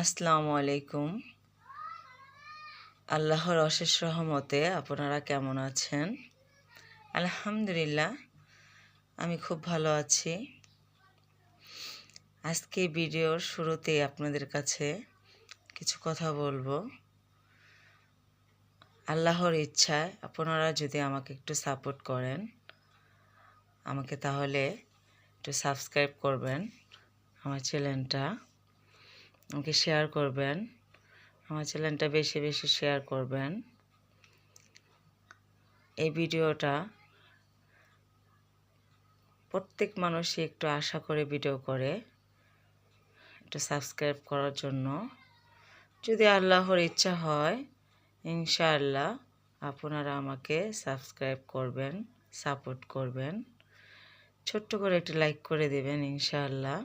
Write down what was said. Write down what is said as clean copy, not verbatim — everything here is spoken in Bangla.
আসসালামু আলাইকুম। আল্লাহর অশেষ রহমতে আপনারা কেমন আছেন? আলহামদুলিল্লাহ, আমি খুব ভালো আছি। আজকে ভিডিওর শুরুতেই আপনাদের কাছে কিছু কথা বলবো। আল্লাহর ইচ্ছায় আপনারা যদি আমাকে একটু সাপোর্ট করেন, আমাকে তাহলে একটু সাবস্ক্রাইব করবেন আমার চ্যানেলটা, আমাকে শেয়ার করবেন, আমার চ্যানেলটা বেশি বেশি শেয়ার করবেন। এই ভিডিওটা প্রত্যেক মানুষই একটু আশা করে ভিডিও করে একটু সাবস্ক্রাইব করার জন্য। যদি আল্লাহর ইচ্ছা হয়, ইনশাআল্লাহ আপনারা আমাকে সাবস্ক্রাইব করবেন, সাপোর্ট করবেন, ছোট্ট করে একটু লাইক করে দেবেন ইনশাআল্লাহ।